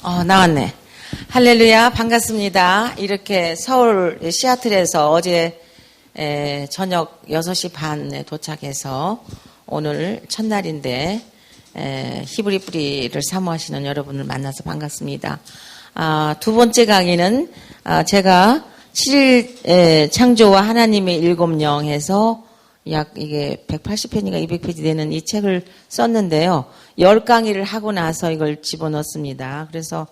나왔네. 할렐루야, 반갑습니다. 이렇게 서울 시애틀에서 어제 저녁 6시 반에 도착해서 오늘 첫날인데 히브리 뿌리를 사모하시는 여러분을 만나서 반갑습니다. 두 번째 강의는 제가 7일 창조와 하나님의 일곱 영 해서 약 이게 180페이지인가 200페이지 되는 이 책을 썼는데요. 10강의를 하고 나서 이걸 집어넣습니다. 그래서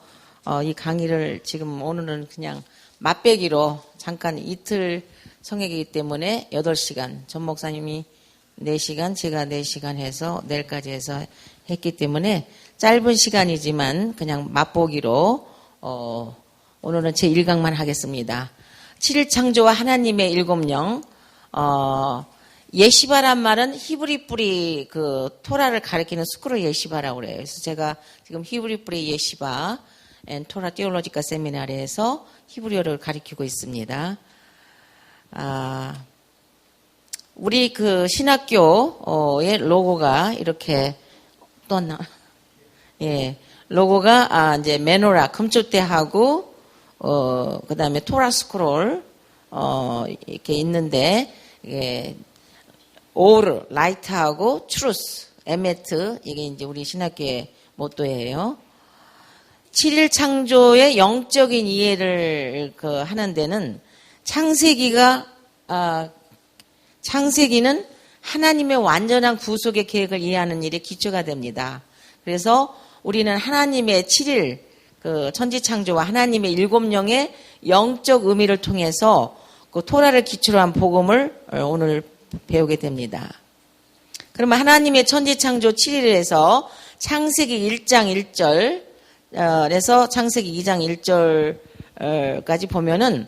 이 강의를 지금 오늘은 그냥 맛배기로 잠깐 이틀 성역이기 때문에 8시간, 전 목사님이 4시간, 제가 4시간 해서 내일까지 해서 했기 때문에 짧은 시간이지만 그냥 맛보기로 오늘은 제 1강만 하겠습니다. 7일 창조와 하나님의 일곱 영. 예시바란 말은 히브리 뿌리 그 토라를 가리키는 스크롤 예시바라고 그래요. 그래서 제가 지금 히브리 뿌리 예시바 앤 토라 테올로지카 세미나리에서 히브리어를 가리키고 있습니다. 우리 그 신학교의 로고가 이렇게 떴나? 예. 로고가 이제 메노라 금초대하고 그다음에 토라 스크롤 이렇게 있는데 이게 오르, 라이트하고 트루스, 에메트, 이게 이제 우리 신학교의 모토예요. 7일 창조의 영적인 이해를 하는 데는 창세기는 하나님의 완전한 구속의 계획을 이해하는 일에 기초가 됩니다. 그래서 우리는 하나님의 7일, 천지 창조와 하나님의 일곱 영의 영적 의미를 통해서 그 토라를 기초로 한 복음을 오늘 배우게 됩니다. 그러면 하나님의 천지창조 7일에서 창세기 1장 1절에서 창세기 2장 1절까지 보면은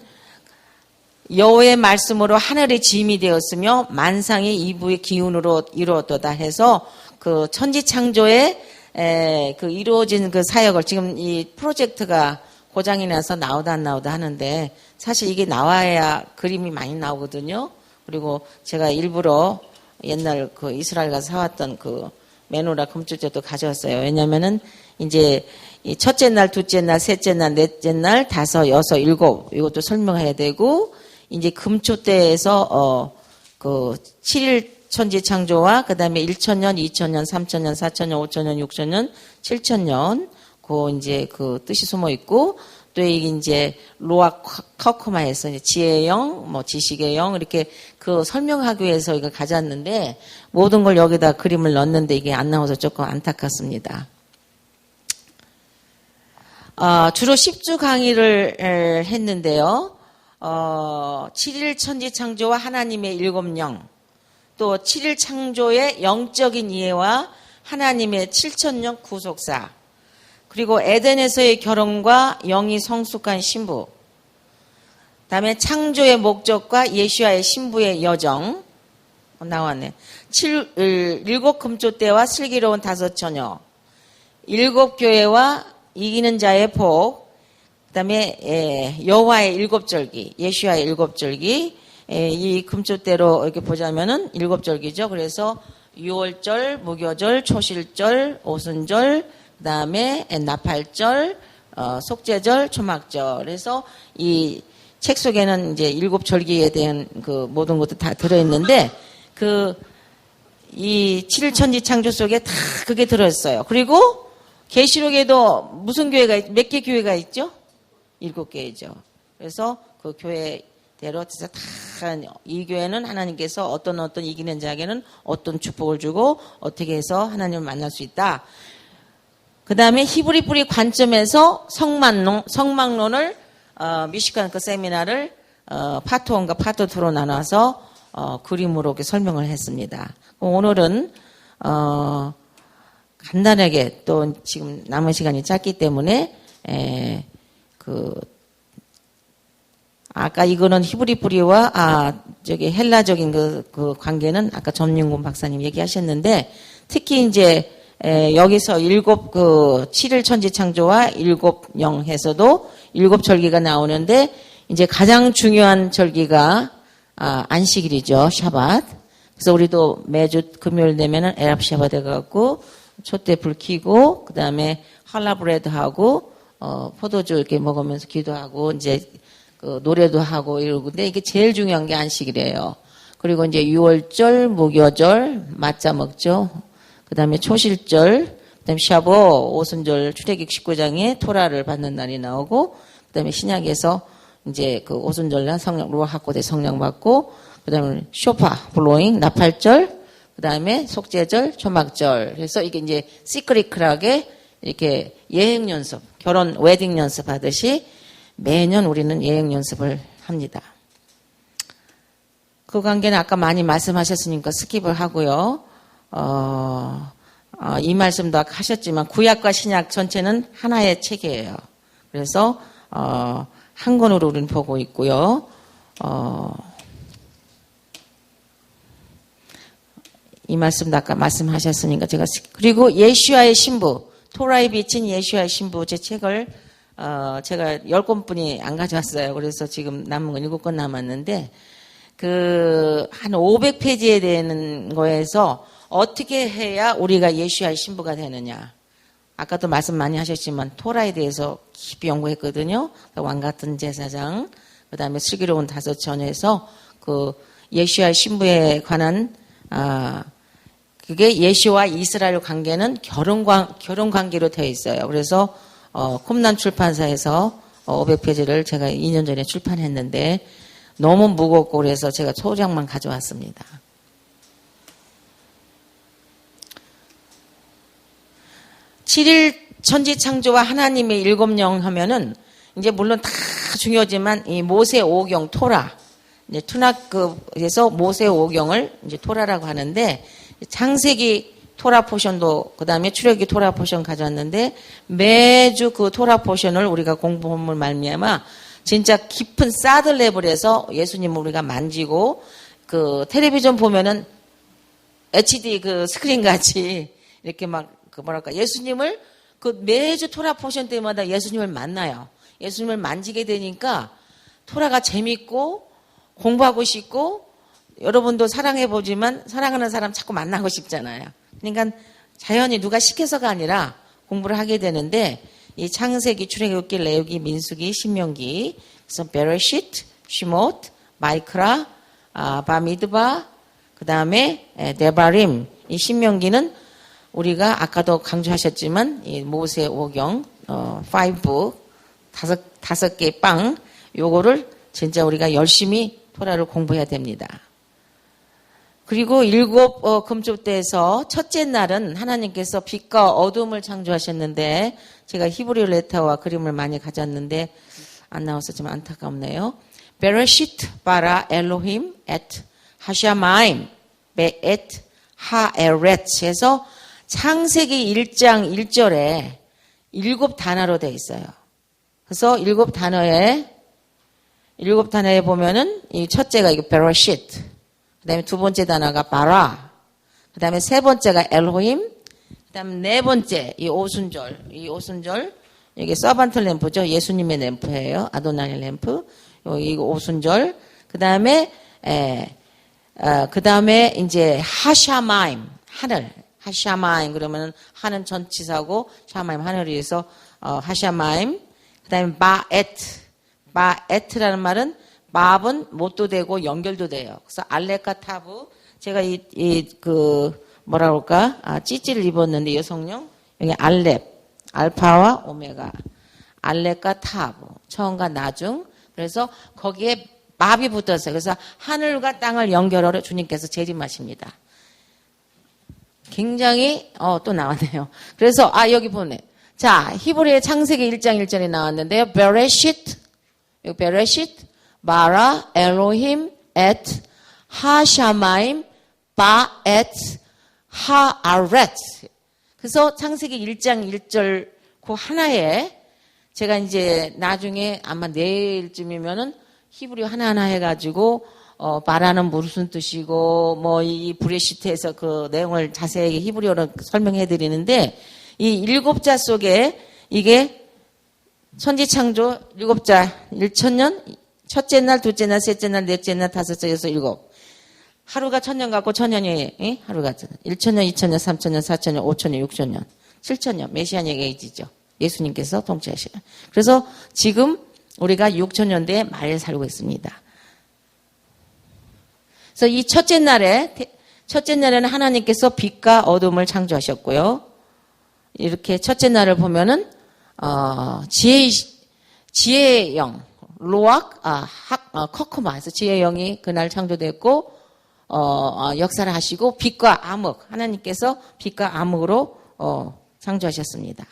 여호와의 말씀으로 하늘이 지음이 되었으며 만상이 이브의 기운으로 이루어졌다 해서 그 천지창조에 그 이루어진 그 사역을 지금 이 프로젝트가 고장이 나서 나오다 안 나오다 하는데 사실 이게 나와야 그림이 많이 나오거든요. 그리고 제가 일부러 옛날 그 이스라엘 가서 사왔던 그 메노라 금초대도 가져왔어요. 왜냐면은 이제 이 첫째 날, 둘째 날, 셋째 날, 넷째 날, 다섯, 여섯, 일곱 이것도 설명해야 되고 이제 금초대에서 그 7일 천지 창조와 그다음에 1000년, 2000년, 3000년, 4000년, 5000년, 6000년, 7000년 그 이제 그 뜻이 숨어 있고 또 이게 이제 로아 카코마에서 지혜의 영, 뭐 지식의 영 이렇게 그 설명하기 위해서 이걸 가져왔는데 모든 걸 여기다 그림을 넣었는데 이게 안 나와서 조금 안타깝습니다. 주로 10주 강의를 했는데요. 7일 천지 창조와 하나님의 일곱 영, 또 7일 창조의 영적인 이해와 하나님의 7000년 구속사, 그리고 에덴에서의 결혼과 영이 성숙한 신부, 그다음에 창조의 목적과 예수와의 신부의 여정 나왔네. 7 금초대와 슬기로운 5 처녀, 7 교회와 이기는 자의 복, 그다음에 여호와의 7절기, 예수와의 7절기, 이 금초대로 이렇게 보자면은 7절기죠. 그래서 유월절, 무교절, 초실절, 오순절, 그다음에 나팔절, 속죄절, 초막절. 그래서 이 책 속에는 이제 7절기에 대한 그 모든 것도 다 들어있는데 이 7일 천지 창조 속에 다 그게 들어있어요. 그리고 계시록에도 무슨 교회가 몇 개 교회가 있죠? 7개죠. 그래서 그 교회대로 진짜 다 이 교회는 하나님께서 어떤 이기는 자에게는 어떤 축복을 주고 어떻게 해서 하나님을 만날 수 있다. 그 다음에 히브리 뿌리 관점에서 성막론을 미시간 그 세미나를 파트 1과 파트 2로 나눠서 그림으로 이렇게 설명을 했습니다. 오늘은 간단하게 또 지금 남은 시간이 짧기 때문에 아까 이거는 히브리 뿌리와 저기 헬라적인 그 관계는 아까 전윤곤 박사님 얘기하셨는데 특히 이제 여기서 7일 천지 창조와 7영 해서도 7절기가 나오는데 이제 가장 중요한 절기가 안식일이죠. 샤밧. 그래서 우리도 매주 금요일 되면은 에랍 샤밧 해갖고 촛대 불 켜고 그다음에 할라 브레드 하고 포도주 이렇게 먹으면서 기도하고 이제 그 노래도 하고 이러는데 이게 제일 중요한 게 안식이래요. 그리고 이제 유월절, 무교절 맞자 먹죠. 그다음에 초실절, 그다음에 샤보 오순절 출애굽 19장에 토라를 받는 날이 나오고 그다음에 신약에서 이제 그 오순절날 성령 루아하코데 성령 받고 그다음에 쇼파 블로잉 나팔절 그다음에 속죄절 초막절 그래서 이게 이제 시크리크하게 이렇게 예행 연습 결혼 웨딩 연습 하듯이 매년 우리는 예행 연습을 합니다. 그 관계는 아까 많이 말씀하셨으니까 스킵을 하고요. 이 말씀도 아까 하셨지만 구약과 신약 전체는 하나의 책이에요. 그래서 한 권으로 우리는 보고 있고요. 이 말씀도 아까 말씀하셨으니까 제가 그리고 예수와의 신부 토라에 비친 예수와의 신부 제 책을 제가 10권뿐이 안 가져왔어요. 그래서 지금 남은 건 7권 남았는데 한 500페이지에 되는 거에서 어떻게 해야 우리가 예수와의 신부가 되느냐. 아까도 말씀 많이 하셨지만 토라에 대해서 깊이 연구했거든요. 왕 같은 제사장, 그 다음에 슬기로운 다섯 전에서 그 예수와의 신부에 관한 그게 예수와 이스라엘 관계는 결혼 관계로 되어 있어요. 그래서 쿰난 출판사에서 500페이지를 제가 2년 전에 출판했는데 너무 무겁고 그래서 제가 소장만 가져왔습니다. 칠일 천지창조와 하나님의 일곱령 하면은 이제 물론 다 중요하지만 이 모세 오경 토라 이제 투낙급에서 모세 오경을 이제 토라라고 하는데 창세기 토라 포션도 그다음에 출애굽기 토라 포션 가져왔는데 매주 그 토라 포션을 우리가 공부함을 말미암아 진짜 깊은 사드 레벨에서 예수님을 우리가 만지고 그 텔레비전 보면은 HD 그 스크린 같이 이렇게 막 그 뭐랄까 예수님을 그 매주 토라 포션 때마다 예수님을 만나요. 예수님을 만지게 되니까 토라가 재밌고 공부하고 싶고 여러분도 사랑해 보지만 사랑하는 사람 자꾸 만나고 싶잖아요. 그러니까 자연히 누가 시켜서가 아니라 공부를 하게 되는데 이 창세기, 출애굽기, 레위기, 민수기, 신명기, 그래서 베레시트, 시못, 마이크라, 바미드바, 그 다음에 데바림. 이 신명기는 우리가 아까도 강조하셨지만 이 모세 오경, 5 다섯 개의 빵 요거를 진짜 우리가 열심히 토라를 공부해야 됩니다. 그리고 7 금쪽대에서 첫째 날은 하나님께서 빛과 어둠을 창조하셨는데 제가 히브리 레터와 그림을 많이 가졌는데 안 나와서 좀 안타깝네요. 베레시트 바라 엘로힘 엣 하샤마임 베엣 하에렛 해서 창세기 1장 1절에 7 단어로 되어 있어요. 그래서 7 단어에 보면은 이 첫째가 이거 베레시트 그 다음에 두 번째 단어가 바라, 그 다음에 세 번째가 엘로힘, 그 다음에 네 번째 이 오순절, 여기 서반트 램프죠. 예수님의 램프예요. 아도나이 램프. 여기 오순절. 그 다음에 이제 하샤마임, 하늘. 하샤마임 그러면은 하는 전치사고 샤마임 하늘이어서 하샤마임. 그 다음에 바에트라는 말은 마압은 못도 되고 연결도 돼요. 그래서 알레카 타브 제가 뭐라 그럴까 찌찌를 입었는데 여성용 여기 알렙 알파와 오메가 알레카 타브 처음과 나중 그래서 거기에 마압이 붙었어요. 그래서 하늘과 땅을 연결하러 주님께서 재림하십니다. 굉장히 또 나왔네요. 그래서 여기 보네. 자 히브리의 창세기 1장 1절에 나왔는데요. 베레시트 여기 베레시트 바라 엘로힘 엣 하샤마임 바엣 하아렛. 그래서 창세기 1장 1절 그 하나에 제가 이제 나중에 아마 내일쯤이면은 히브리 하나하나 해가지고 바라는 무슨 뜻이고 뭐 이 브레시트에서 그 내용을 자세하게 히브리어로 설명해 드리는데 이 7자 속에 이게 천지창조 7자 1천년 첫째 날, 둘째 날, 셋째 날, 넷째 날, 다섯째, 여섯, 일곱. 하루가 1000년 같고 1000년이 하루가 1000년, 2000년, 3000년, 4000년, 5000년, 6000년, 7000년 메시아닉 에이지죠. 예수님께서 통치하셔요. 그래서 지금 우리가 6천년대 말에 살고 있습니다. 그래서 이 첫째 날에는 하나님께서 빛과 어둠을 창조하셨고요. 이렇게 첫째 날을 보면은 지혜의 영, 로악, 커크마에서 지혜의 영이 그날 창조됐고 역사를 하시고 빛과 암흑, 하나님께서 빛과 암흑으로 창조하셨습니다.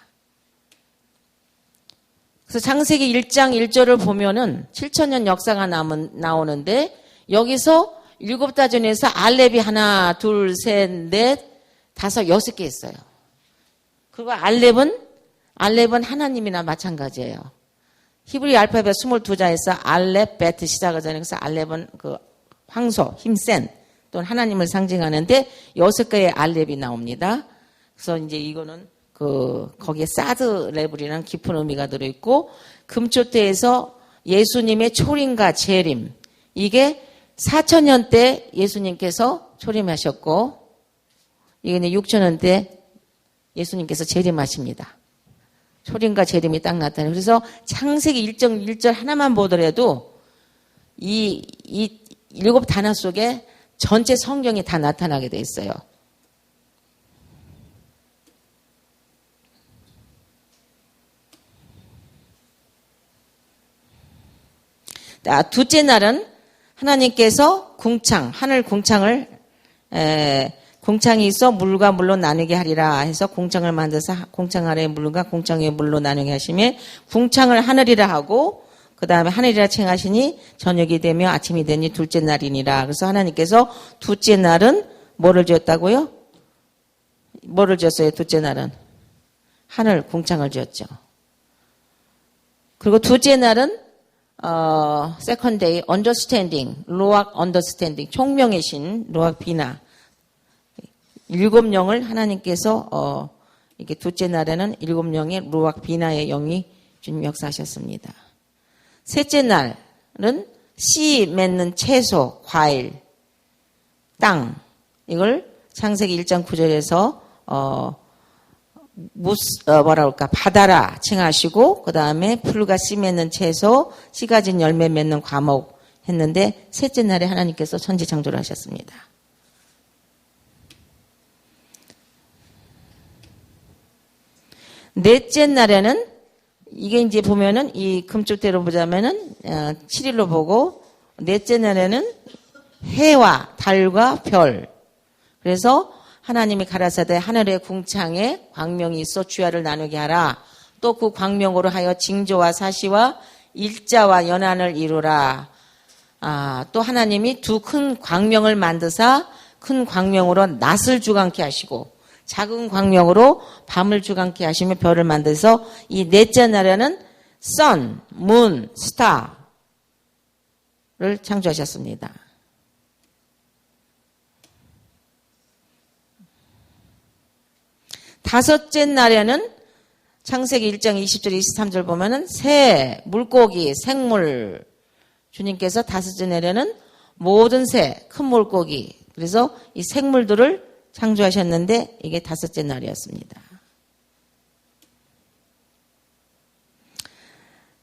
그래서 창세기 1장 1절을 보면은 7천년 역사가 나오는데 여기서 7다전에서 알렙이 하나, 둘, 셋, 넷, 다섯, 6개 있어요. 그리고 알렙은 하나님이나 마찬가지예요. 히브리 알파벳 22자에서 알렙, 베트 시작을 하잖아요. 그래서 알렙은 그 황소, 힘센 또는 하나님을 상징하는데 6개의 알렙이 나옵니다. 그래서 이제 이거는 거기에 사드 레벨이라는 깊은 의미가 들어있고, 금초대에서 예수님의 초림과 재림, 이게 4천년 때 예수님께서 초림하셨고, 이게 6천년 때 예수님께서 재림하십니다. 초림과 재림이 딱 나타나요. 그래서 창세기 1절 하나만 보더라도 이 7단어 속에 전체 성경이 다 나타나게 돼 있어요. 둘째 날은 하나님께서 하늘 궁창이 있어 물과 물로 나누게 하리라 해서 궁창을 만들어서 궁창 아래의 물과 궁창 위의 물로 나누게 하시며, 궁창을 하늘이라 하고 그 다음에 하늘이라 칭하시니 저녁이 되며 아침이 되니 둘째 날이니라. 그래서 하나님께서 둘째 날은 뭐를 지었다고요? 뭐를 지었어요? 둘째 날은 하늘 궁창을 지었죠. 그리고 둘째 날은 second day, understanding, 로악 understanding, 총명의 신, 로악 비나. 7영을 하나님께서, 이렇게 둘째 날에는 7영의 로악 비나의 영이 주님 역사하셨습니다. 셋째 날은 씨 맺는 채소, 과일, 땅, 이걸 창세기 1장 9절에서, 바다라 칭하시고, 그 다음에 풀과 씨 맺는 채소, 씨 가진 열매 맺는 과목 했는데, 셋째 날에 하나님께서 천지 창조를 하셨습니다. 넷째 날에는, 이게 이제 보면은, 이 금쪽대로 보자면은, 7일로 보고, 넷째 날에는 해와 달과 별. 그래서 하나님이 가라사대 하늘의 궁창에 광명이 있어 주야를 나누게 하라. 또 그 광명으로 하여 징조와 사시와 일자와 연한을 이루라. 또 하나님이 두 큰 광명을 만드사 큰 광명으로 낮을 주관케 하시고 작은 광명으로 밤을 주관케 하시며 별을 만드서 이 넷째 날에는 sun, moon, star를 창조하셨습니다. 다섯째 날에는 창세기 1장 20절 23절 보면은 새, 물고기, 생물, 주님께서 다섯째 날에는 모든 새, 큰 물고기, 그래서 이 생물들을 창조하셨는데 이게 다섯째 날이었습니다.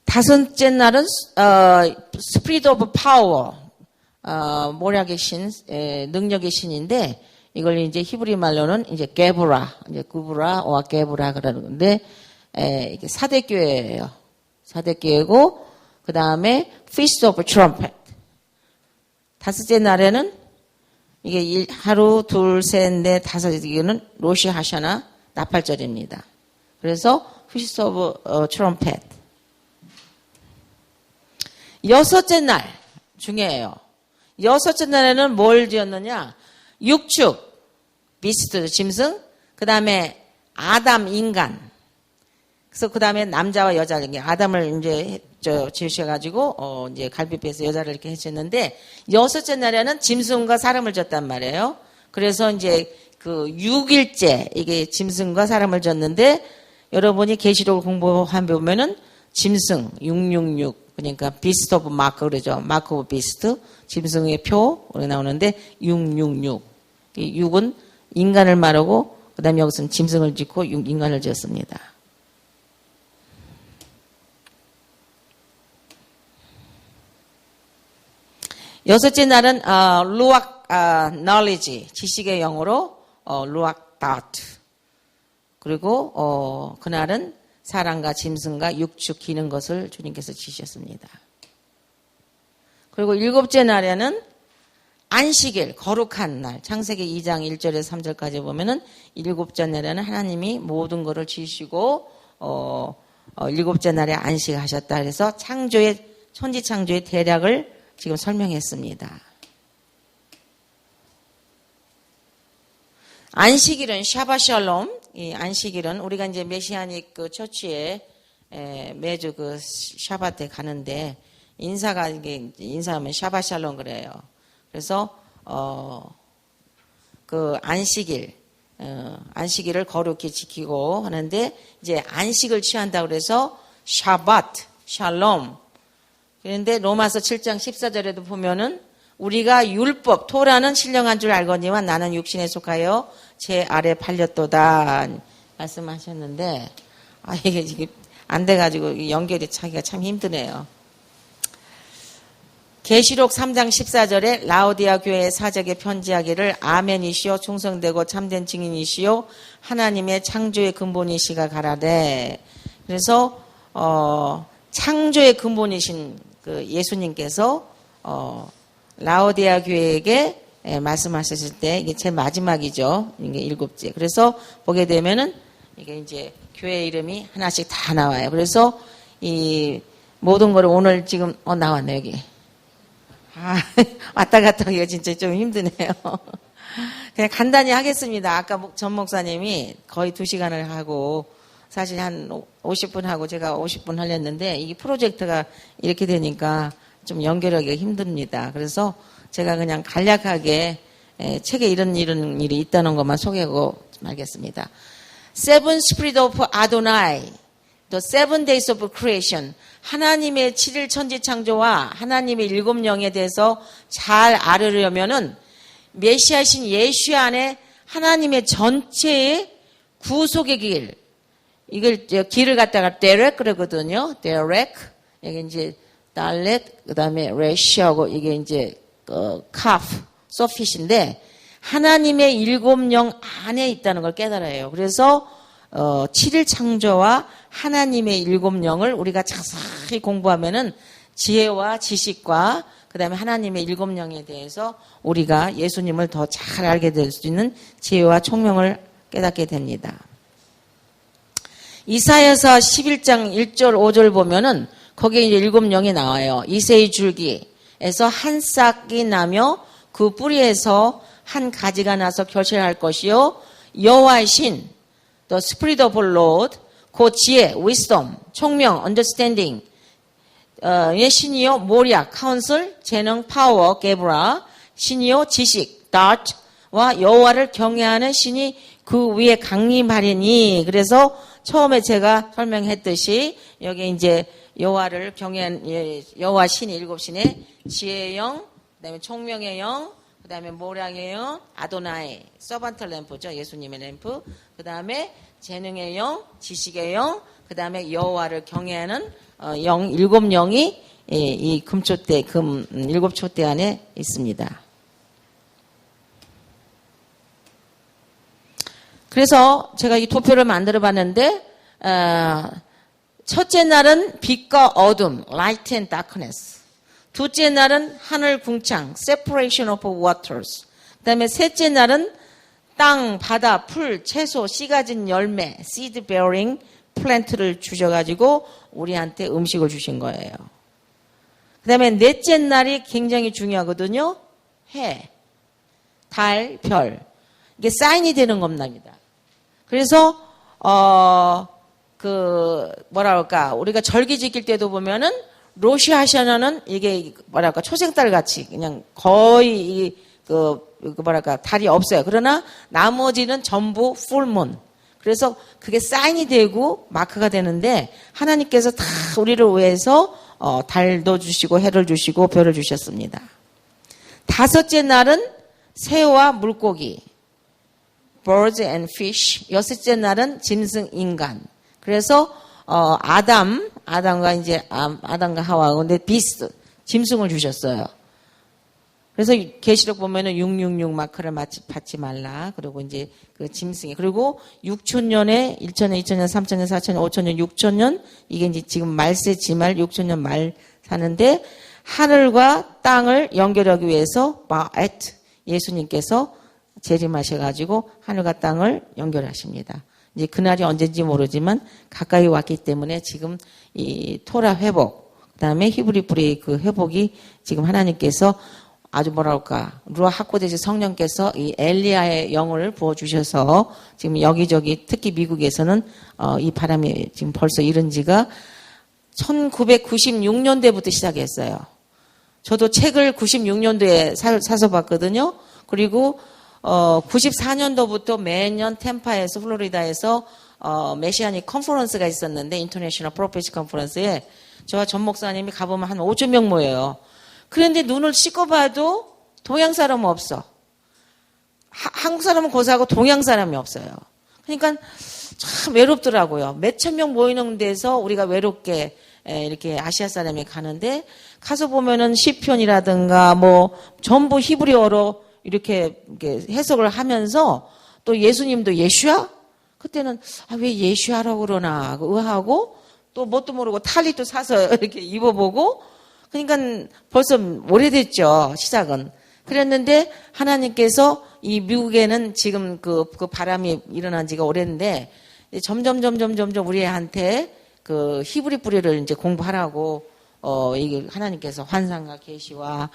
다섯째 날은 Spirit of Power, 모략의 신, 능력의 신인데, 이걸 이제 히브리 말로는 이제 게브라, 이제 구브라와 게브라 그러는데, 이게 사대교회예요. 사대교회고, 그 다음에 Feast of Trumpet. 다섯째 날에는 이게 하루, 둘, 셋, 넷, 다섯, 이거는 로시 하샤나 나팔절입니다. 그래서 Feast of Trumpet. 여섯째 날 중요해요. 여섯째 날에는 뭘 지었느냐? 육축, 비스트, 짐승, 그 다음에 아담, 인간. 그래서 그 다음에 남자와 여자, 아담을 이제 지으셔가지고, 이제 갈비뼈에서 여자를 이렇게 해주셨는데, 여섯째 날에는 짐승과 사람을 졌단 말이에요. 그래서 이제 그 6일째, 이게 짐승과 사람을 졌는데, 여러분이 계시록을 공부한 보면은, 짐승, 666, 그러니까 비스트 오브 마크 그러죠. 마크 오브 비스트, 짐승의 표, 나오는데, 666. 이 6은 인간을 말하고, 그 다음에 여기서는 짐승을 짓고 인간을 지었습니다. 여섯째 날은 루악 knowledge 지식의 영으로 루악 다트. 그리고 그날은 사람과 짐승과 육축 기는 것을 주님께서 지셨습니다. 그리고 일곱째 날에는 안식일, 거룩한 날, 창세기 2장 1절에서 3절까지 보면은 일곱째 날에는 하나님이 모든 것을 지으시고 일곱째 날에 안식하셨다. 그래서 천지 창조의 대략을 지금 설명했습니다. 안식일은 샤바샬롬, 이 안식일은 우리가 이제 메시아닉 그 처치에 매주 그 샤바테 가는데 인사하면 샤바샬롬 그래요. 그래서 그 안식일을 거룩히 지키고 하는데 이제 안식을 취한다고 그래서 샤바트, 샬롬. 그런데 로마서 7장 14절에도 보면은 우리가 율법, 토라는 신령한 줄 알거니와 나는 육신에 속하여 제 아래 팔렸도다 말씀하셨는데 이게 안 돼가지고 연결이 차기가 참 힘드네요. 계시록 3장 14절에 라오디아 교회의 사적에 편지하기를 아멘이시오 충성되고 참된 증인이시오 하나님의 창조의 근본이시가 가라되. 그래서 창조의 근본이신 그 예수님께서 라오디아 교회에게 말씀하셨을 때 이게 제일 마지막이죠. 이게 일곱째. 그래서 보게 되면은 이게 이제 교회 이름이 하나씩 다 나와요. 그래서 이 모든 거를 오늘 지금 나왔네 여기. 왔다 갔다 하기가 진짜 좀 힘드네요. 그냥 간단히 하겠습니다. 아까 전 목사님이 거의 2시간을 하고 사실 한 50분 하고 제가 50분 하렸는데 이게 프로젝트가 이렇게 되니까 좀 연결하기가 힘듭니다. 그래서 제가 그냥 간략하게 책에 이런 일이 있다는 것만 소개하고 말겠습니다. Seven Spirit of Adonai, The Seven Days of Creation. 하나님의 7일 천지 창조와 하나님의 7영에 대해서 잘 알으려면은 메시아신 예수 안에 하나님의 전체의 구속의 길, 이걸 길을 갖다가 데렉 그러거든요. 데렉. 여기 이제 달렛, 그다음에 레시하고 이게 이제 카프, 소핏인데 하나님의 7영 안에 있다는 걸 깨달아야 해요. 그래서 7일 창조와 하나님의 7영을 우리가 자세히 공부하면은 지혜와 지식과 그다음에 하나님의 7영에 대해서 우리가 예수님을 더 잘 알게 될 수 있는 지혜와 총명을 깨닫게 됩니다. 이사야서 11장 1절 5절 보면은 거기에 이제 7영이 나와요. 이새의 줄기에서 한 싹이 나며 그 뿌리에서 한 가지가 나서 결실할 것이요 여호와의 신, the Spirit of the Lord, 그 지혜, wisdom, 총명, understanding, 의 신이요 모략, counsel, 재능, power, 게브라, 신이요 지식, dart와 여호와를 경외하는 신이 그 위에 강림하리니. 그래서 처음에 제가 설명했듯이 여기 이제 여호와를 경외한 여호와 신이 7신의 지혜의 영, 그다음에 총명의 영, 그다음에 모략의 영, 아도나이, 서반트 램프죠. 예수님의 램프. 그다음에 재능의 영, 지식의 영, 그다음에 여호와를 경외하는 7영이 이 금초대 7촛대 안에 있습니다. 그래서 제가 이 도표를 만들어 봤는데 첫째 날은 빛과 어둠, light and darkness. 둘째 날은 하늘 궁창, separation of waters. 그다음에 셋째 날은 땅, 바다, 풀, 채소, 씨 가진 열매, seed bearing 플랜트를 주셔가지고 우리한테 음식을 주신 거예요. 그다음에 넷째 날이 굉장히 중요하거든요. 해, 달, 별. 이게 사인이 되는 겁니다. 그래서 우리가 절기 지킬 때도 보면은 로시 하샤나는 이게 초생달 같이 그냥 거의 달이 없어요. 그러나 나머지는 전부 풀문. 그래서 그게 사인이 되고 마크가 되는데 하나님께서 다 우리를 위해서 달도 주시고 해를 주시고 별을 주셨습니다. 다섯째 날은 새와 물고기, birds and fish. 여섯째 날은 짐승, 인간. 그래서 아담과 하와 근데 비스트, 짐승을 주셨어요. 그래서 계시록 보면은 666 마크를 받지 말라. 그리고 이제 그 짐승이. 그리고 6천년에 1천년, 2천년, 3천년, 4천년, 5천년, 6천년 이게 이제 지금 말세 지말 6천년 말 사는데 하늘과 땅을 연결하기 위해서 마엣 예수님께서 재림하셔가지고 하늘과 땅을 연결하십니다. 이제 그날이 언제인지 모르지만 가까이 왔기 때문에 지금 이 토라 회복, 그다음에 히브리 뿌리의 그 회복이 지금 하나님께서 아주 뭐랄까 루아 학고대신 성령께서 이 엘리야의 영을 부어주셔서 지금 여기저기 특히 미국에서는 이 바람이 지금 벌써 이른 지가 1996년대부터 시작했어요. 저도 책을 96년도에 사서 봤거든요. 그리고 94년도부터 매년 템파에서 플로리다에서 메시아닉 컨퍼런스가 있었는데 인터내셔널 프로페시 컨퍼런스에 저와 전 목사님이 가보면 한 5천 명 모여요. 그런데 눈을 씻고 봐도 동양 사람은 없어. 한국 사람은 고사하고 동양 사람이 없어요. 그러니까 참 외롭더라고요. 몇천 명 모이는 데서 우리가 외롭게 이렇게 아시아 사람이 가는데 가서 보면은 시편이라든가 뭐 전부 히브리어로 이렇게 해석을 하면서 또 예수님도 예슈아? 그때는 왜 예슈아라고 그러나 의아하고 또 뭣도 모르고 탈리도 사서 이렇게 입어보고 그러니까 벌써 오래됐죠. 시작은. 그랬는데 하나님께서 이 미국에는 지금 그 바람이 일어난 지가 오래인데 점점 우리한테 그 히브리 뿌리를 이제 공부하라고 이게 하나님께서 환상과 계시와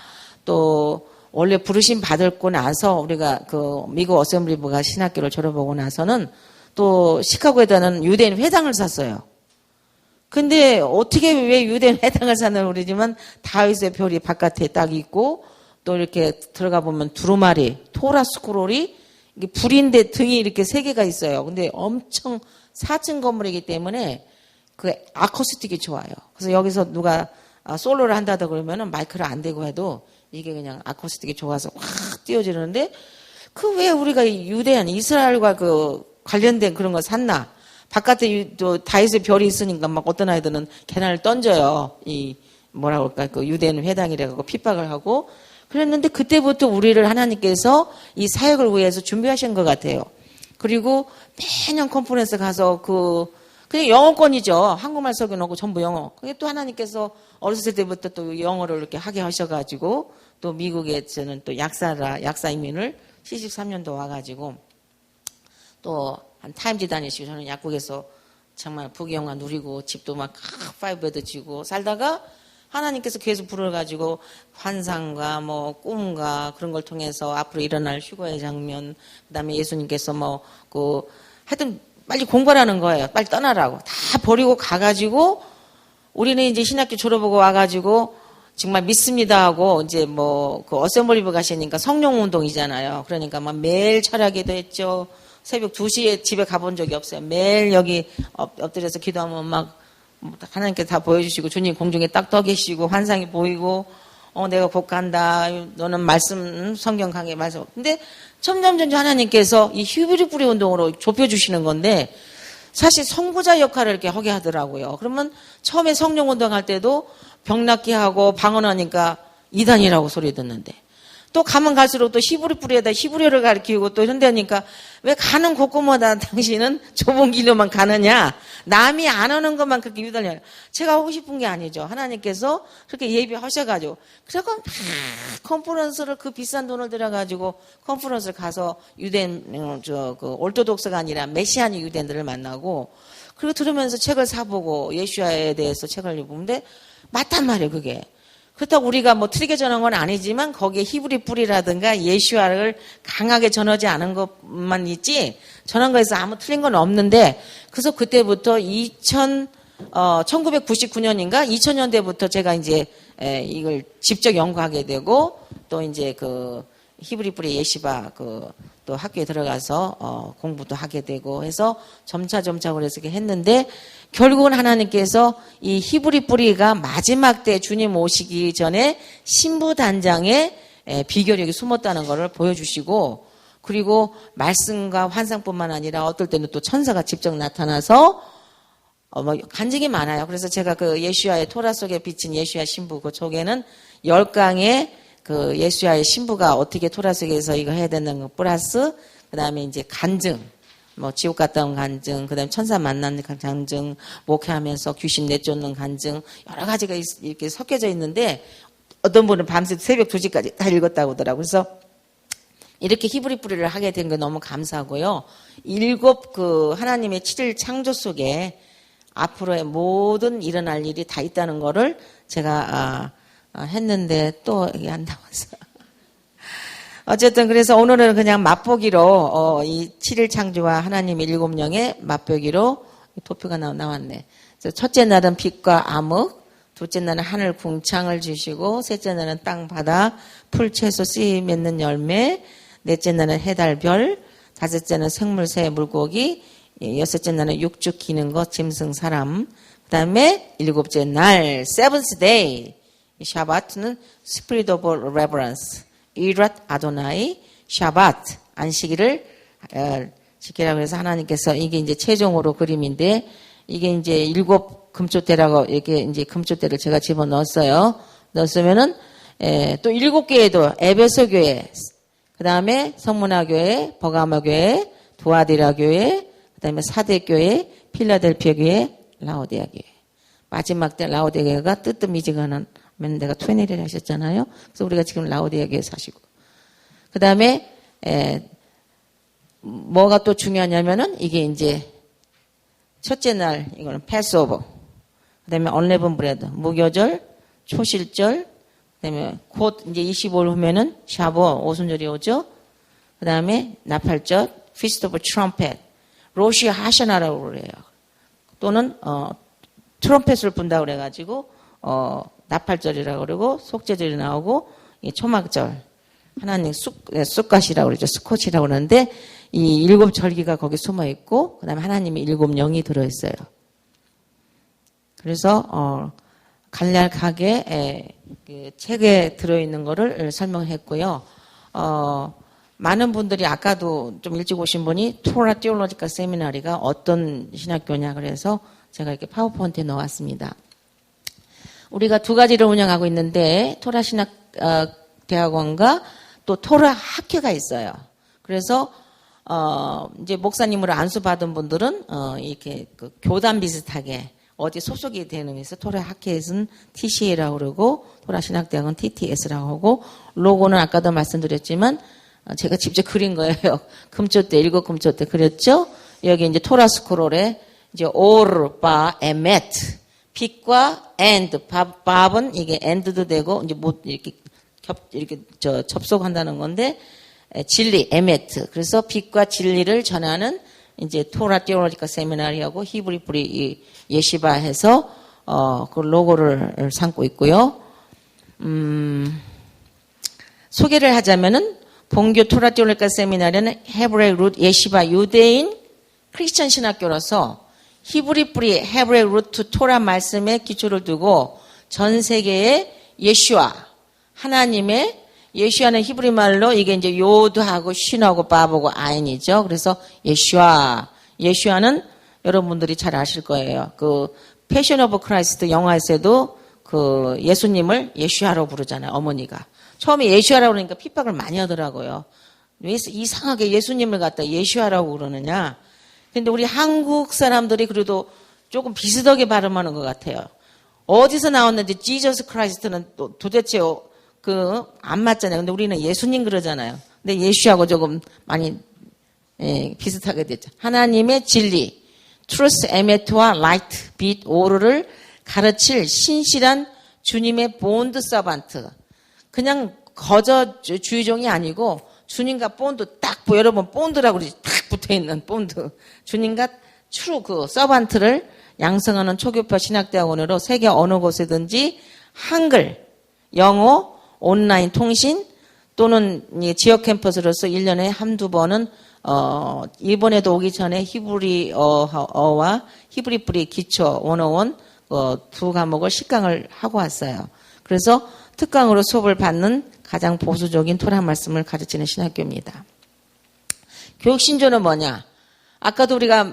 또 원래 부르심 받고 나서 우리가 그 미국 어셈블리부가 신학교를 졸업하고 나서는 또 시카고에다는 유대인 회당을 샀어요. 근데 어떻게 왜 유대인 회당을 샀는지 모르지만 다윗의 별이 바깥에 딱 있고 또 이렇게 들어가 보면 두루마리, 토라 스크롤이 이게 불인데 등이 이렇게 3개가 있어요. 근데 엄청 4층 건물이기 때문에 그 아코스틱이 좋아요. 그래서 여기서 누가 솔로를 한다다 그러면은 마이크를 안 대고 해도 이게 그냥 아코스틱이 좋아서 확 띄워지는데 그 왜 우리가 유대한 이스라엘과 그 관련된 그런 거 샀나? 바깥에 또 다윗의 별이 있으니까 막 어떤 아이들은 계란을 던져요. 이 뭐라 그럴까 그 유대인 회당이라고 핍박을 하고 그랬는데 그때부터 우리를 하나님께서 이 사역을 위해서 준비하신 것 같아요. 그리고 매년 컨퍼런스 가서 그냥 영어권이죠. 한국말 설교 놓고 전부 영어. 그게 또 하나님께서 어렸을 때부터 또 영어를 이렇게 하게 하셔가지고 또 미국에 저는 또 약사 이민을 73년도 와가지고 또 한 타임즈 다니시고 저는 약국에서 정말 부귀영화 누리고 집도 막 5베드 지고 살다가 하나님께서 계속 불러가지고 환상과 뭐 꿈과 그런 걸 통해서 앞으로 일어날 휴거의 장면 그다음에 예수님께서 하여튼 빨리 공부하라는 거예요. 빨리 떠나라고. 다 버리고 가가지고 우리는 이제 신학교 졸업하고 와가지고 정말 믿습니다 하고 이제 그 어셈블리부 가시니까 성령 운동이잖아요. 그러니까 막 매일 철학기도 했죠. 새벽 2시에 집에 가본 적이 없어요. 매일 여기 엎드려서 기도하면 막 하나님께 다 보여주시고 주님 공중에 딱 떠 계시고 환상이 보이고 내가 곧 간다. 너는 말씀 성경 강의 말씀. 근데 점점 하나님께서 이 히브리 뿌리 운동으로 좁혀주시는 건데 사실 선구자 역할을 이렇게 하게 하더라고요. 그러면 처음에 성령 운동할 때도 병 낫게 하고 방언하니까 이단이라고 소리 듣는데 또 가면 갈수록 또 히브리 뿌리에다 히브리어를 가르치고 또 현대니까 왜 가는 곳곳마다 당신은 좁은 길로만 가느냐? 남이 안 오는 것만 그렇게 유달려요. 제가 하고 싶은 게 아니죠. 하나님께서 그렇게 예비하셔가지고 그래서 막 컨퍼런스를 그 비싼 돈을 들여가지고 컨퍼런스를 가서 유대인 올토독스가 아니라 메시아닉 유대인들을 만나고 그리고 들으면서 책을 사보고 예수야에 대해서 책을 읽는데 맞단 말이에요. 그게. 그렇다고 우리가 틀리게 전한 건 아니지만 거기에 히브리 뿌리라든가 예수아를 강하게 전하지 않은 것만 있지 전한 거에서 아무 틀린 건 없는데 그래서 그때부터 1999년인가 2000년대부터 제가 이제 이걸 직접 연구하게 되고 또 이제 그 히브리 뿌리 예시바 또 학교에 들어가서 공부도 하게 되고 해서 점차 그래서 이렇게 했는데 결국은 하나님께서 이 히브리 뿌리가 마지막 때 주님 오시기 전에 신부단장에 비결력이 숨었다는 것을 보여주시고 그리고 말씀과 환상뿐만 아니라 어떨 때는 또 천사가 직접 나타나서 간증이 많아요. 그래서 제가 그 예수야의 토라 속에 비친 예수야 신부 그 속에는 10강의 그 예수야의 신부가 어떻게 토라 속에서 이거 해야 되는 거 플러스 그다음에 이제 간증 뭐 지옥 갔다 온 간증 그다음에 천사 만난 간증 목회하면서 귀신 내쫓는 간증 여러 가지가 이렇게 섞여져 있는데 어떤 분은 밤새 새벽 2시까지 다 읽었다고 하더라고요. 그래서 이렇게 히브리 뿌리를 하게 된 게 너무 감사하고요. 7 그 하나님의 7일 창조 속에 앞으로의 모든 일어날 일이 다 있다는 거를 제가 했는데 또 이게 안 나와서 어쨌든 그래서 오늘은 그냥 맛보기로 이 7일 창조와 하나님의 7영의 맛보기로 도표가 나왔네. 그래서 첫째 날은 빛과 암흑, 둘째 날은 하늘 궁창을 주시고 셋째 날은 땅 바다 풀 채소 씨 맺는 열매, 넷째 날은 해달 별, 다섯째는 생물 새 물고기, 여섯째 날은 육축 기는 것 짐승 사람, 그다음에 일곱째 날 seventh day 샤바트는 spirit of reverence 이랏 아도나이 샤바트 안식일을 지키라고 해서 하나님께서 이게 이제 최종으로 그림인데 이게 이제 7 금초대라고 이렇게 이제 금초대를 제가 집어 넣었어요. 넣었으면은 또 7개에도 에베소 교회, 그다음에 성문화 교회, 버가모 교회, 두아디라 교회, 그다음에 사대 교회, 필라델피아 교회, 라오디아 교회. 마지막 때 라오디아 교회가 뜨뜻미지근한 내가 20를 하셨잖아요. 그래서 우리가 지금 라오디아 교회 사시고. 그다음에 뭐가 또 중요하냐면은 이게 이제 첫째 날 이거는 패스오버. 그다음에 언레븐 브레드, 무교절, 초실절, 그다음에 곧 이제 25일 후면은 샤보 오순절이 오죠. 그다음에 나팔절, 피스트 오브 트럼펫, 로시 하샤나라고 그래요. 또는 트럼펫을 분다고 그래 가지고 나팔절이라고 그러고 속죄절이 나오고 이 초막절 하나님 쑥갓이라고 그러죠. 스코치라고 그러는데 이 7 절기가 거기 숨어 있고 그다음에 하나님의 7 영이 들어 있어요. 그래서 간략하게 그 책에 들어 있는 거를 설명했고요. 많은 분들이 아까도 좀 일찍 오신 분이 토라 티올로지컬 세미나리가 어떤 신학교냐 그래서 제가 이렇게 파워포인트에 넣어왔습니다. 우리가 2가지를 운영하고 있는데 토라 신학 대학원과 또 토라 학회가 있어요. 그래서 이제 목사님으로 안수 받은 분들은 이렇게 그 교단 비슷하게 어디 소속이 되는 데서 토라 학회에서는 TCA라고 그러고 토라 신학대학은 TTS라고 하고 로고는 아까도 말씀드렸지만 제가 직접 그린 거예요. 금초대 7 금초대 그렸죠. 여기 이제 토라 스크롤에 이제 오르 바 에메트 빛과 and 밥은 이게 and도 되고 이제 못 이렇게 접속한다는 건데 진리 에메트 그래서 빛과 진리를 전하는 이제 토라 티올로지컬 세미나리하고 히브리 뿌리 예시바해서 그 로고를 삼고 있고요. 소개를 하자면은 본교 토라 티올로지컬 세미나리는 헤브레 루트 예시바 유대인 크리스천 신학교라서 히브리 뿌리 헤브레 루트 토라 말씀에 기초를 두고 전 세계의 예슈아 하나님의 예슈아는 히브리 말로 이게 이제 요드하고 쉰하고 바보고 아인이죠. 그래서 예슈아는 여러분들이 잘 아실 거예요. 그 패션 오브 크라이스트 영화에서도 그 예수님을 예슈아로 부르잖아요. 어머니가. 처음에 예슈아라고 그러니까 핍박을 많이 하더라고요. 왜 이상하게 예수님을 갖다 예슈아라고 그러느냐. 근데 우리 한국 사람들이 그래도 조금 비슷하게 발음하는 것 같아요. 어디서 나왔는지 지저스 크라이스트는 도대체 안 맞잖아요. 근데 우리는 예수님 그러잖아요. 근데 예수하고 조금 많이 비슷하게 됐죠. 하나님의 진리, 트루스 에메트와 라이트, 빛, 오르를 가르칠 신실한 주님의 본드 서반트. 그냥 거저 주의종이 아니고 주님과 본드 딱 여러분 본드라고 그러지 딱 붙어있는 본드. 주님과 트루 그 서반트를 양성하는 초교파 신학대학원으로 세계 어느 곳에든지 한글, 영어, 온라인 통신 또는 지역 캠퍼스로서 1년에 한두 번은 일본에도 오기 전에 히브리어와 히브리 뿌리 기초 101 두 과목을 10강을 하고 왔어요. 그래서 특강으로 수업을 받는 가장 보수적인 토라 말씀을 가르치는 신학교입니다. 교육 신조는 뭐냐? 아까도 우리가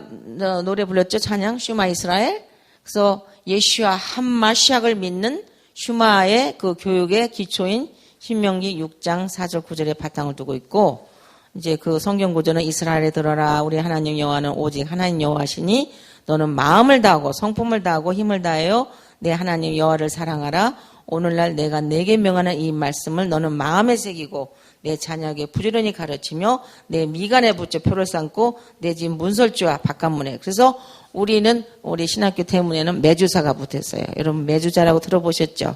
노래 불렀죠. 찬양 슈마 이스라엘. 그래서 예슈아 한마시학을 믿는 슈마의 그 교육의 기초인 신명기 6장 4절 9절에 바탕을 두고 있고 이제 그 성경 구절은 이스라엘에 들어라 우리 하나님 여호와는 오직 하나님 여호와시니 너는 마음을 다하고 성품을 다하고 힘을 다하여 내 하나님 여호와를 사랑하라. 오늘날 내가 내게 명하는 이 말씀을 너는 마음에 새기고 내 자녀에게 부지런히 가르치며 내 미간에 붙여 표를 삼고 내 집 문설주와 바깥문에. 그래서 우리는 우리 신학교 대문에는 매주사가 붙었어요. 여러분 매주자라고 들어보셨죠?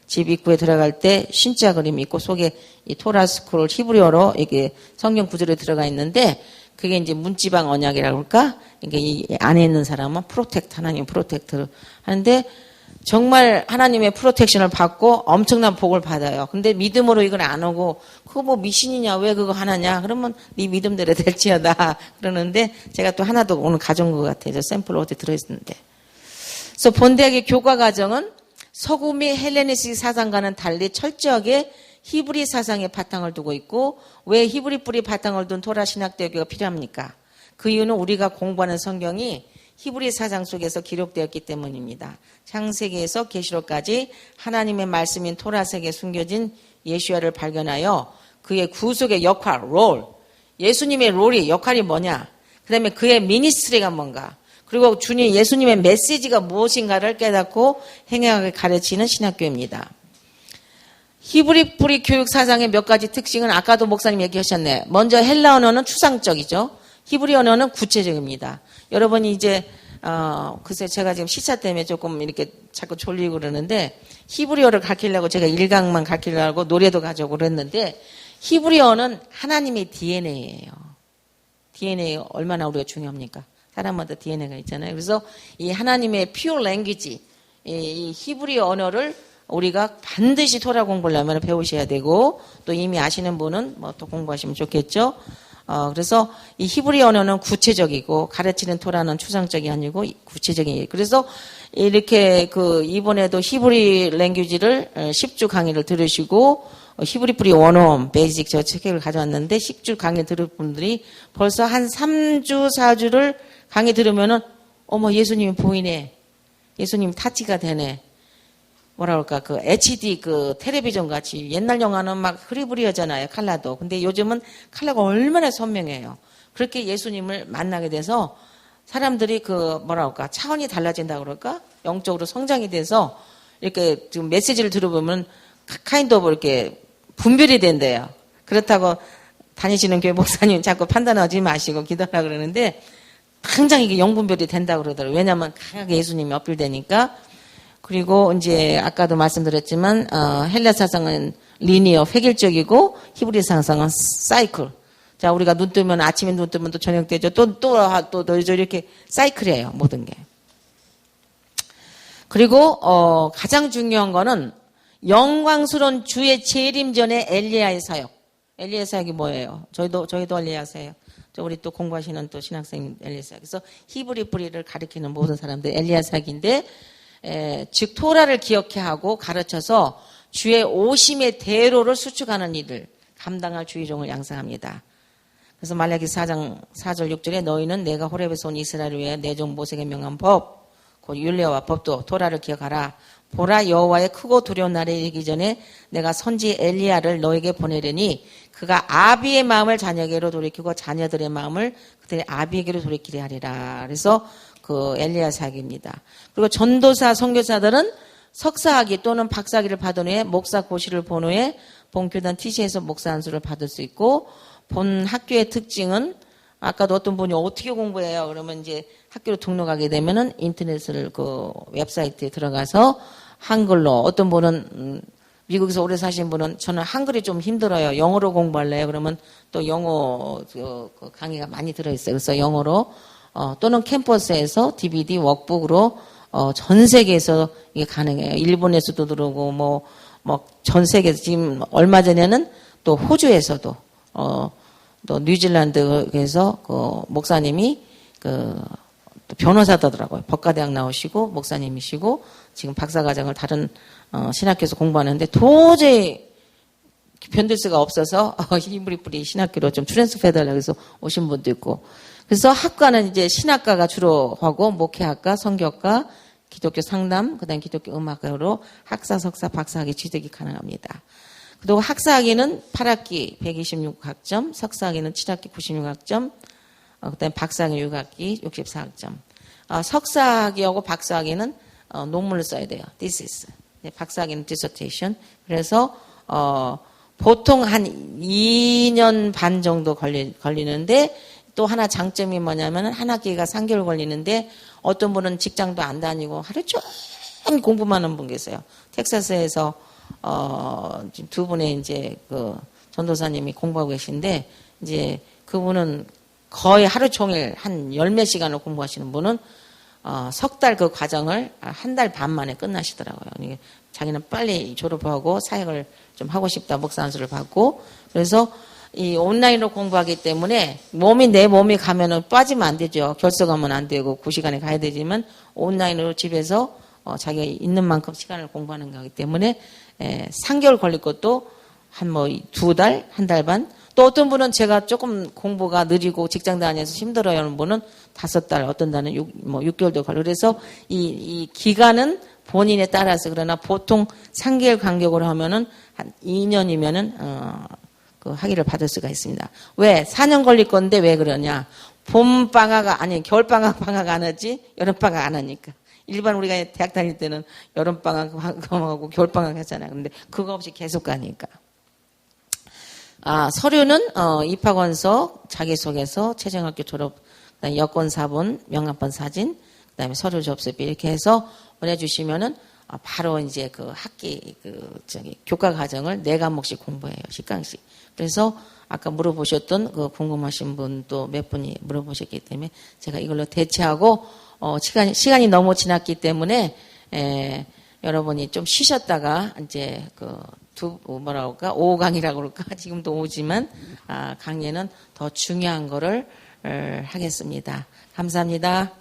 집 입구에 들어갈 때 신자 그림이 있고 속에 이 토라 스크롤 히브리어로 이게 성경 구절에 들어가 있는데 그게 이제 문지방 언약이라고 할까? 이게 이 안에 있는 사람은 프로텍트 하나님 프로텍트를 하는데 정말 하나님의 프로텍션을 받고 엄청난 복을 받아요. 근데 믿음으로 이걸 안 오고 그거 뭐 미신이냐 왜 그거 하나냐 그러면 네 믿음대로 될지어다 그러는데 제가 또 하나도 오늘 가져온 것 같아요. 샘플로 어디 들어있는데. 그래서 본대학의 교과 과정은 서구 및 헬레니스틱 사상과는 달리 철저하게 히브리 사상에 바탕을 두고 있고 왜 히브리 뿌리 바탕을 둔 토라 신학대교가 필요합니까? 그 이유는 우리가 공부하는 성경이 히브리 사상 속에서 기록되었기 때문입니다. 창세기에서 계시록까지 하나님의 말씀인 토라색에 숨겨진 예수야를 발견하여 그의 구속의 역할, 롤, 예수님의 롤이 역할이 뭐냐? 그다음에 그의 미니스트리가 뭔가? 그리고 주님 예수님의 메시지가 무엇인가를 깨닫고 행하게 가르치는 신학교입니다. 히브리 뿌리 교육 사상의 몇 가지 특징은 아까도 목사님 얘기하셨네. 먼저 헬라 언어는 추상적이죠. 히브리 언어는 구체적입니다. 여러분이 이제 글쎄 제가 지금 시차 때문에 조금 이렇게 자꾸 졸리고 그러는데 히브리어를 가르치려고 제가 1강만 가르치려고 노래도 가져오고 그랬는데 히브리어는 하나님의 DNA예요. DNA 얼마나 우리가 중요합니까? 사람마다 DNA가 있잖아요. 그래서 이 하나님의 pure language, 이 히브리어 언어를 우리가 반드시 토라 공부를 하면 배우셔야 되고 또 이미 아시는 분은 뭐 또 공부하시면 좋겠죠. 그래서 이 히브리 언어는 구체적이고 가르치는 토라는 추상적이 아니고 구체적인. 그래서 이렇게 이번에도 히브리 랭귀지를 10주 강의를 들으시고 히브리 뿌리 원어원 베이직 저 책을 가져왔는데 10주 강의 들을 분들이 벌써 한 3주 4주를 강의 들으면은 어머 예수님이 보이네. 예수님 타치가 되네. 뭐라 그럴까, HD 텔레비전 같이 옛날 영화는 막 흐리부리하잖아요, 컬러도. 근데 요즘은 컬러가 얼마나 선명해요. 그렇게 예수님을 만나게 돼서 사람들이 뭐라 그럴까, 차원이 달라진다고 그럴까? 영적으로 성장이 돼서 이렇게 지금 메시지를 들어보면 카인드 오브 이렇게 분별이 된대요. 그렇다고 다니시는 교회 목사님 자꾸 판단하지 마시고 기도하라 그러는데 당장 이게 영분별이 된다고 그러더라고요. 왜냐하면 강하게 예수님이 어필되니까. 그리고 이제 아까도 말씀드렸지만 헬라 사상은 리니어 획일적이고 히브리 사상은 사이클. 자 우리가 눈 뜨면 아침에 눈 뜨면 또 저녁 되죠. 또 이렇게 사이클이에요 모든 게. 그리고 가장 중요한 거는 영광스러운 주의 재림 전에 엘리야의 사역. 엘리야 사역이 뭐예요? 저희도 엘리야 사역. 우리 또 공부하시는 또 신학생 엘리야 사역. 그래서 히브리 뿌리를 가리키는 모든 사람들 엘리야 사역인데. 즉 토라를 기억해 하고 가르쳐서 주의 오심의 대로를 수축하는 일을 감당할 주의 종을 양성합니다. 그래서 말라기 4장 4절 6절에 너희는 내가 호렙에서 온 이스라엘을 위해 내 종 모세에게 명한 법, 곧 율례와 법도 토라를 기억하라. 보라 여호와의 크고 두려운 날에 이르기 전에 내가 선지 엘리야를 너에게 보내려니 그가 아비의 마음을 자녀에게로 돌이키고 자녀들의 마음을 그들의 아비에게로 돌이키게 하리라. 그래서 엘리야 사역입니다. 그리고 전도사, 선교사들은 석사학위 또는 박사학위를 받은 후에 목사 고시를 본 후에 본교단 TC에서 목사 안수를 받을 수 있고 본 학교의 특징은 아까도 어떤 분이 어떻게 공부해요? 그러면 이제 학교로 등록하게 되면은 인터넷을 웹사이트에 들어가서 한글로 어떤 분은 미국에서 오래 사신 분은 저는 한글이 좀 힘들어요. 영어로 공부할래요. 그러면 또 영어 강의가 많이 들어있어요. 그래서 영어로 또는 캠퍼스에서 DVD 워크북으로 전 세계에서 이게 가능해요. 일본에서도 들어오고 뭐 전 세계에서 지금 얼마 전에는 또 호주에서도 또 뉴질랜드에서 목사님이 또 변호사더라고요. 법과대학 나오시고 목사님이시고 지금 박사과정을 다른 신학교에서 공부하는데 도저히 견딜 수가 없어서 히브리 뿌리 신학교로 좀 트랜스페더라고 해서 오신 분도 있고. 그래서 학과는 이제 신학과가 주로 하고 목회학과, 성교학과, 기독교 상담, 그다음 기독교 음악과로 학사, 석사, 박사학위 취득이 가능합니다. 그리고 학사학위는 8학기 126학점, 석사학위는 7학기 96학점, 그다음에 박사학위 6학기 64학점. 석사학위하고 박사학위는 논문을 써야 돼요. thesis. 박사학위는 dissertation. 그래서 보통 한 2년 반 정도 걸리는데 또 하나 장점이 뭐냐면 한 학기가 3개월 걸리는데 어떤 분은 직장도 안 다니고 하루 종일 공부만 하는 분 계세요. 텍사스에서 지금 두 분의 이제 그 전도사님이 공부하고 계신데 이제 그분은 거의 하루 종일 한 열 몇 시간을 공부하시는 분은 석 달 그 과정을 한 달 반 만에 끝나시더라고요. 자기는 빨리 졸업하고 사역을 좀 하고 싶다 목사 안수를 받고 그래서 이 온라인으로 공부하기 때문에 내 몸이 가면은 빠지면 안 되죠. 결석하면 안 되고 그 시간에 가야 되지만 온라인으로 집에서 자기가 있는 만큼 시간을 공부하는 거기 때문에 3개월 걸릴 것도 한 뭐 2달, 한 달 반. 또 어떤 분은 제가 조금 공부가 느리고 직장 다녀서 힘들어요 하는 분은 5달, 어떤 달은 6개월도 걸려. 그래서 이 기간은 본인에 따라서 그러나 보통 3개월 간격으로 하면은 한 2년이면은 그 학위를 받을 수가 있습니다. 왜? 4년 걸릴 건데 왜 그러냐? 겨울방학 안 하지? 여름방학 안 하니까. 일반 우리가 대학 다닐 때는 여름방학하고 겨울방학 하잖아요. 근데 그거 없이 계속 가니까. 서류는 입학원서, 자기소개서, 최종학교 졸업, 그다음에 여권 사본, 명함번 사진, 그다음에 서류 접수비 이렇게 해서 보내주시면은 바로 이제 그 학기 교과 과정을 4과목씩 공부해요. 10강씩. 그래서 아까 물어보셨던 그 궁금하신 분도 몇 분이 물어보셨기 때문에 제가 이걸로 대체하고 시간이 너무 지났기 때문에 여러분이 좀 쉬셨다가 이제 오후 강의라고 그럴까? 지금도 오지만 강의는 더 중요한 거를 하겠습니다. 감사합니다.